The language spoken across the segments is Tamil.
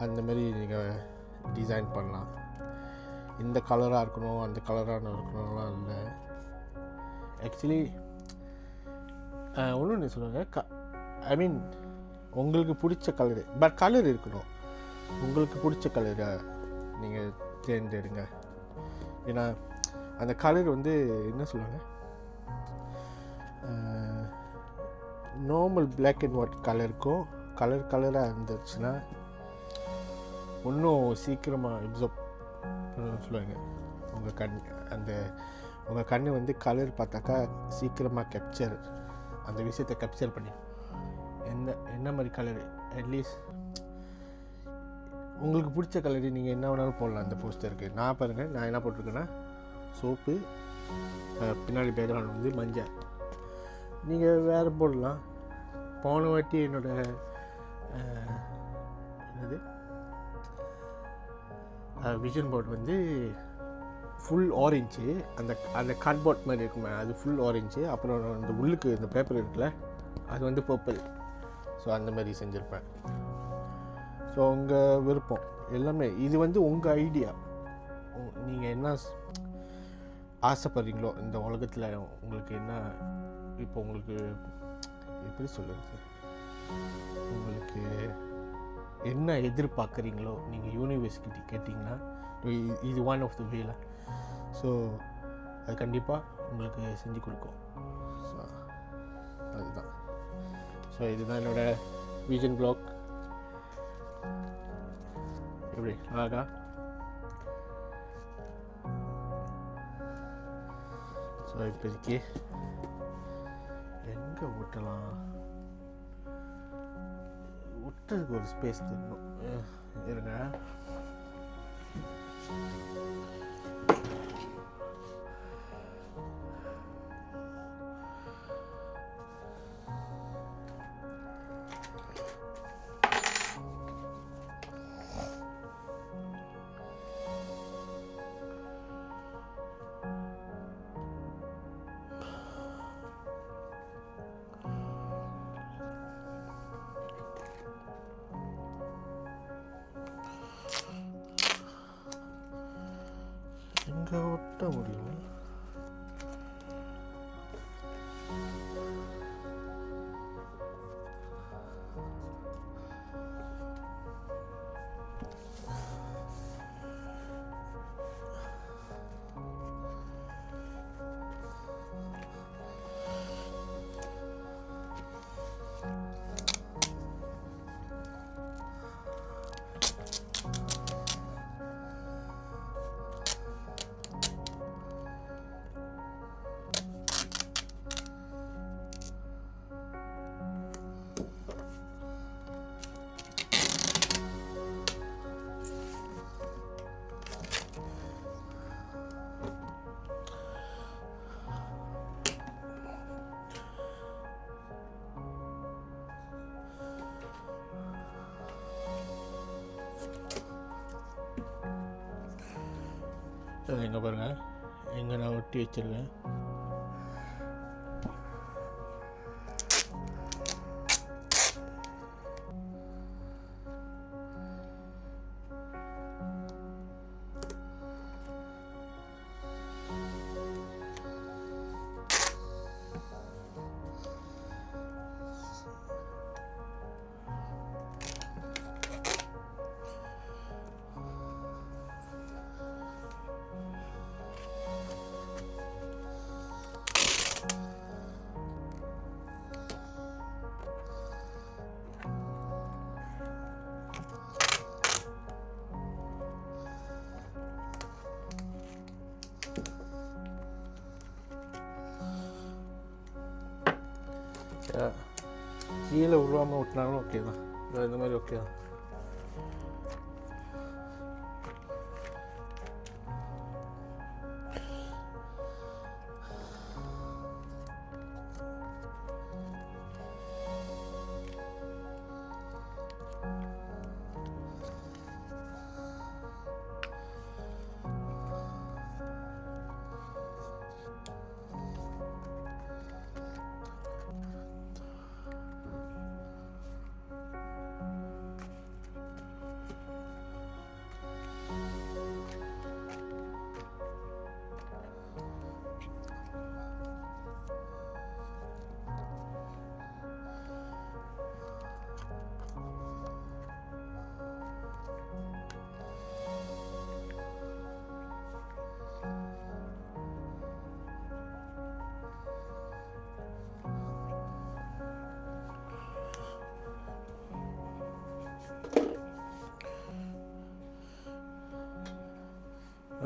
அந்த மாதிரி நீங்கள் டிசைன் பண்ணலாம். இந்த கலராக இருக்கணும் அந்த கலராக இருக்கணும்லாம் இல்லை. ஆக்சுவலி ஒன்று சொல்லுவாங்க, ஐ மீன் உங்களுக்கு பிடிச்ச கலரு, பட் கலர் இருக்கணும். உங்களுக்கு பிடிச்ச கலரை நீங்கள் தேர்ந்தெடுங்க. ஏன்னா அந்த கலர் வந்து என்ன சொல்லுவாங்க, நார்மல் பிளாக் அண்ட் ஒயிட் கலருக்கும் கலராக இருந்துச்சுன்னா இன்னும் சீக்கிரமாக அப்சர்வ் சொல்லுவாங்க. உங்கள் கண் வந்து கலர் பார்த்தாக்கா சீக்கிரமாக அந்த விஷயத்தை கேப்சர் பண்ணி என்ன மாதிரி கலரு, அட்லீஸ்ட் உங்களுக்கு பிடிச்ச கலரு நீங்கள் என்ன வேணாலும் போடலாம் அந்த போஸ்டருக்கு. நான் பாருங்கள், நான் என்ன போட்டிருக்கேன்னா சோப்பு, பின்னாடி பேக்ரவுண்ட் வந்து மஞ்சள். நீங்கள் வேறு போடலாம். போன வாட்டி என்னோடய விஷன் போர்டு வந்து ஃபுல் ஆரஞ்சு, அந்த கார்ட்போர்ட் மாதிரி இருக்குமே அது ஃபுல் ஆரஞ்சு. அப்புறம் அந்த உள்ளுக்கு இந்த பேப்பர் இருக்குல்ல அது வந்து பர்பிள். ஸோ அந்த மாதிரி செஞ்சுருப்பேன். ஸோ உங்கள் விருப்பம் எல்லாமே. இது வந்து உங்கள் ஐடியா. நீங்கள் என்ன ஆசைப்படுறீங்களோ இந்த உலகத்தில், உங்களுக்கு என்ன இப்போ உங்களுக்கு எப்படி சொல்கிறது, உங்களுக்கு என்ன எதிர்பார்க்குறீங்களோ நீங்கள் யூனிவர்சிட்டி கேட்டிங்கன்னா இது ஒன் ஆஃப் த வேல. ஸோ அது கண்டிப்பாக உங்களுக்கு செஞ்சு கொடுக்கும். ஸோ அதுதான். ஸோ இதுதான் என்னோடய விஷன் பிளாக். எப்படி அழகா? ஸோ இப்போதைக்கு எங்கே ஊட்டலாம், விட்டதுக்கு ஒரு ஸ்பேஸ் தரணும். இருங்க. எங்கே ஒட்ட முடியும்? எங்கே பாருங்கள், எங்கே நான் ஒட்டி வச்சுருக்கேன். கீழே விழுவாமல் விட்டினாலும் ஓகே தான். இந்த மாதிரி ஓகே தான்.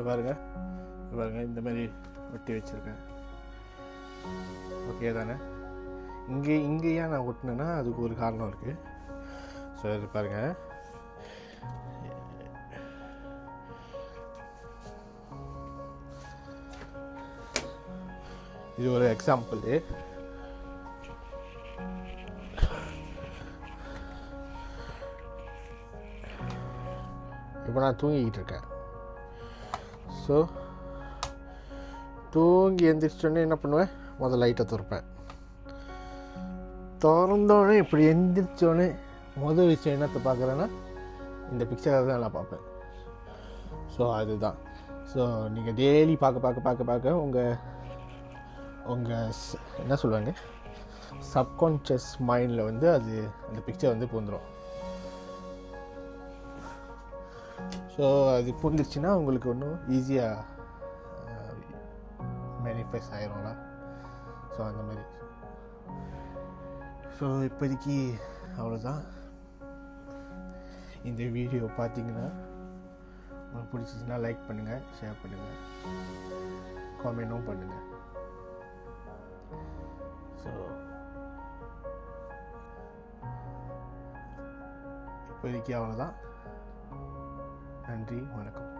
பாருங்க இந்த மாதிரி ஒட்டி வச்சுருக்கேன். ஓகே தானே? இங்கே ஏன் நான் ஒட்டினேன்னா அதுக்கு ஒரு காரணம் இருக்குது. ஸோ இது பாருங்கள், இது ஒரு எக்ஸாம்பிள். இப்போ நான் தூங்கிக்கிட்டு இருக்கேன். ஸோ தூங்கி எந்திரிச்சோடனே என்ன பண்ணுவேன், முதல்ல லைட்டை திறப்பேன். திறந்தோடனே இப்படி எந்திரிச்சோடனே முதல் விஷயம் என்னத்தை பார்க்குறேன்னா இந்த பிக்சரை தான் நான் பார்ப்பேன். ஸோ அதுதான். ஸோ நீங்கள் டெய்லி பார்க்க உங்கள் என்ன சொல்லுவாங்க, சப்கான்ஷியஸ் மைண்டில் வந்து அது அந்த பிக்சர் வந்து பூந்துடும். ஸோ அது பூந்துருச்சுன்னா உங்களுக்கு ஒன்றும் ஈஸியாக மேனிஃபெஸ்ட் ஆயிரும்ல. ஸோ அந்த மாதிரி. ஸோ இப்போதைக்கு அவ்வளோதான். இந்த வீடியோ பார்த்தீங்கன்னா உங்களுக்கு பிடிச்சிச்சின்னா லைக் பண்ணுங்கள், ஷேர் பண்ணுங்கள், காமெண்ட்டும் பண்ணுங்கள். ஸோ இப்போதைக்கு அவ்வளோதான். நன்றி, வணக்கம்.